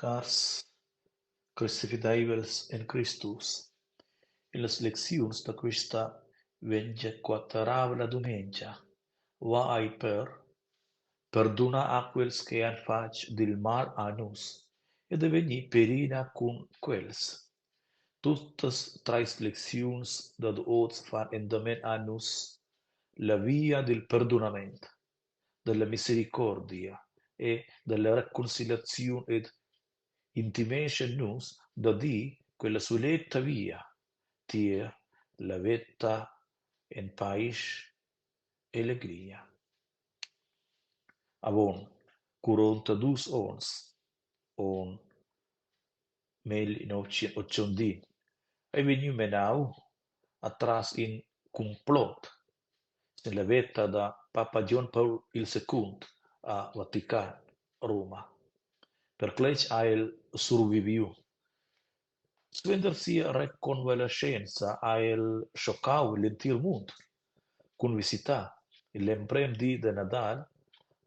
Cars crucificables en Christus. En les leccions d'aquesta 24a diumenge va ai perdonar aquels que han faig del mal a nus e de venir perina con quels. Totes tres leccions de Dios fan endament a nus la via del perdonament, della misericordia e della reconciliazione ed intimation nus da di quella soletta via, tia la vetta en paix e alegria. Avon 42 ons, on 1980, ai veniu menau atrás in complot sin la vetta da Papa John Paul II a Vatican, Roma. Per clec a el surviviu. Svendersi reconvalescenza a el sciocau l'entir mund, con visita l'emprem di Nadal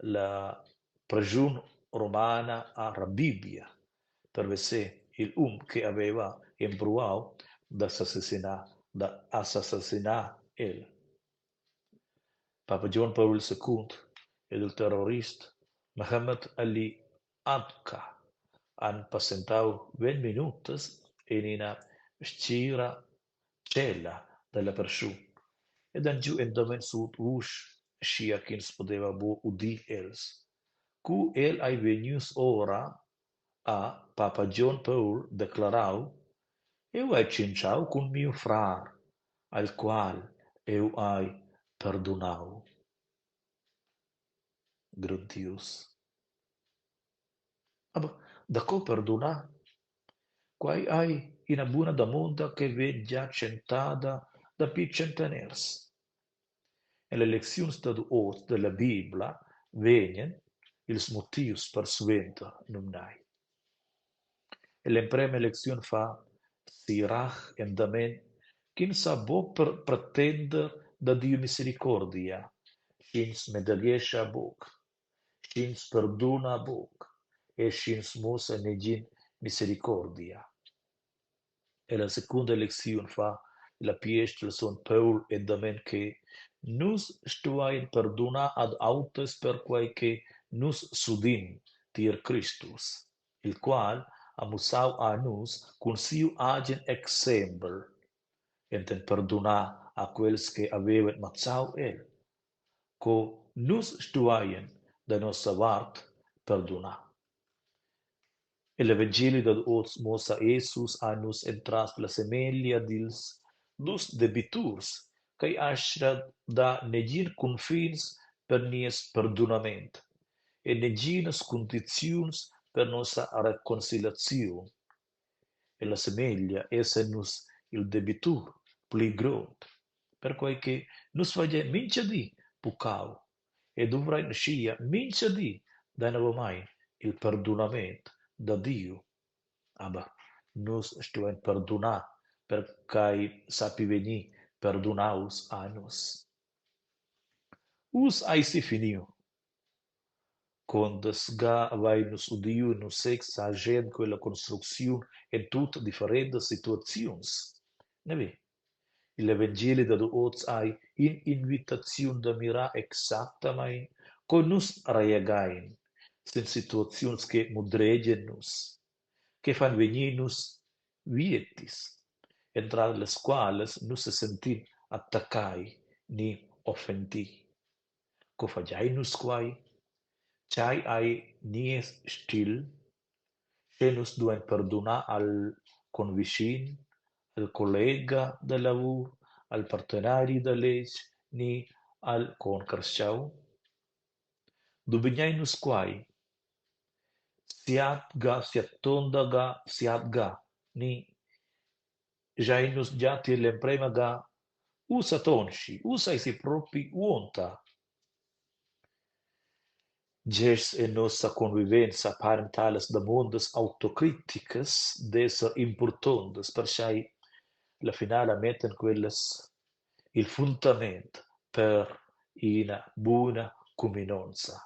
la prigione romana a Rabbibia, per vedere il che aveva impruau da assassinar el. Papa John Paul II ed il terrorista Muhammad Ali Abka han passentau 20 minutos in una scira cella della persona ed han giù endamen sud scia che poteva udi els. Cu el ai venius ora a Papa John Paul declarau eu ai cinciau con mio frar, al qual eu ai perdonau. Gradius. Aber da co perdonar? Quai hai ina buona damonda che ve già centada da pi centeners. E le lezioni della Bibbia venien ils motius per suenta numnai. E l'emprema lezione fa sirach endamen kin sa bo per pretender da Dio misericordia, schins medaliescha bok, schins perdona bok, e schins mosa negin misericordia. E la seconda lezione fa la piestra son Paul endamen che nus stuain perdona ad autes per quai che nus sudin dir Christus, il qual amusau a nus con siu agen exempel, enten perdona a quels che avevan mazzau el, co nus stuaien da nostra vart perdona. E l'Evangeli da os mosa Jesus a nus entras la semelia dils dus debiturs, kai ashra da negin confins per nies perdonament, e neginas condiziuns per nostra reconciliazione. E la semelia esse nus il debitur pli grond, per quai che nus fagia mincia di pucau, e dovrai scia mincia di da mai il perdonament da Dio. Aber nus stuain perdonar per cai sapi veni perdonaus a nus. Us ai si finiu. Condes ga vai nus udiu nus sex agent quella construzione in tutte differenti situazions. Neve, l'Evangeli da Oz ai in invitazione da mira exactamente con nus reagain, sin situazions che mudregen nus, che fan venir nus vietis, entra les quales nus se sentin attaccai ni offendi. Co fagiai nus quai? Chai ai nies stil, che nus duen perdonar al convicin, al collega de lavur, al partenari de leg, ni al concarsciau? Dubignai nus quai? Siat tonda ga, siat ga, ni jainus giati l'emprema ga, usa tonci, usa i si propi uonta. Ges en nostra convivenza parentales da mondes autocriticas d'esser importantes, perciai la finala metten quelles il fundament per una buona cominonza.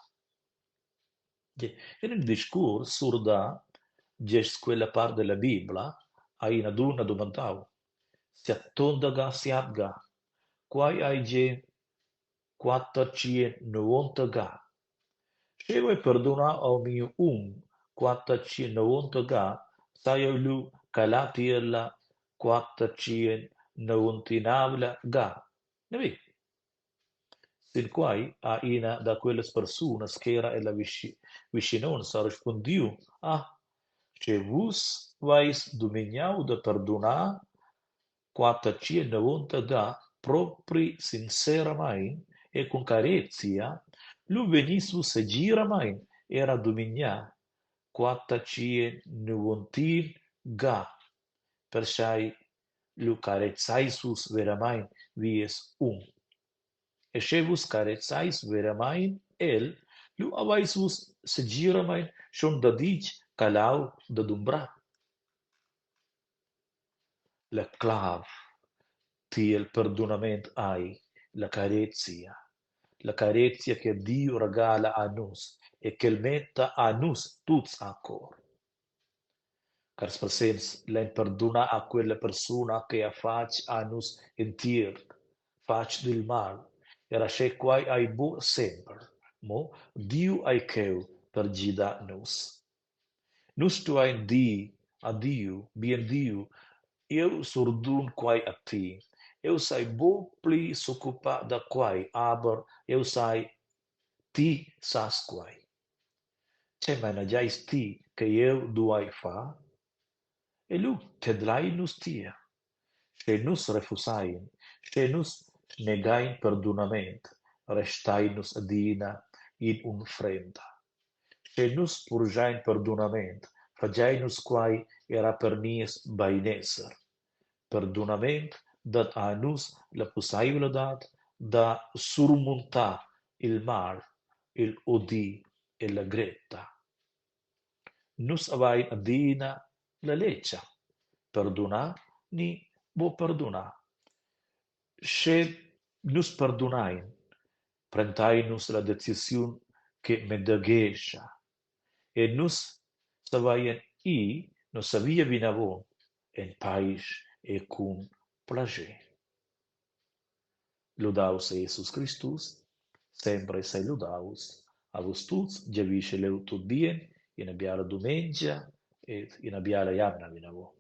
E nel discorso surda Ges quella parte della Bibbia, ai naduna domandau, si attondaga siatga, quai ai je 490 ga. Se vuoi perdonare al mio 490 ga, sai lu calatiella 499 ga. Ne vedi? Sin quai a ina da quelle persone che era e la vicinanza rispondiu, se vos vais dominau de perdonar 490 ga propri sinceramente e con carezia, lu venissu se giramain era dominar 490 ga, perciai lu carezzaisus veramain vies e se vos carezzais veramain el, lu avaisus se giramain schon da dic calau da dumbra. La clav ti il perdonament hai, la carezia che Dio regala a nos e che metta a nos tutti a cor. Car spasens l'en perdona a quella persona che ha fac a nos entir, fac del mal, era che quai ai bu sempre, mo Dio ai cheu per gida nos. Nus tu ein di, a Dio, bien Dio, eu surdun quai a ti, eu sai bo pli s'occupa da quai, aber eu sai ti sas quai. Ce managgiais ti che eu duai fa? E lu tedlai nus tia. Se nus refusain, se nus negain perdonament, restai nus adina in un frenda. Se nus purgain perdonament, fagiai nus quai era per nies baineser. Perdonament dat a nus la possibilitat da surmontar il mal, il odi e la gretta. Nus avain adina la leccia, perdonar ni bo perdonar. Se nus perdonain, prentai nus la decisiun che medagescia, e nus savaien nos savia vinavon, en pais e cum plager. Lodaus Jesus Christus, sempre sei lodaus, a vos tuts, giavisce leu tot bien, in abbiare domenica, e in abbiare iamna vinavon.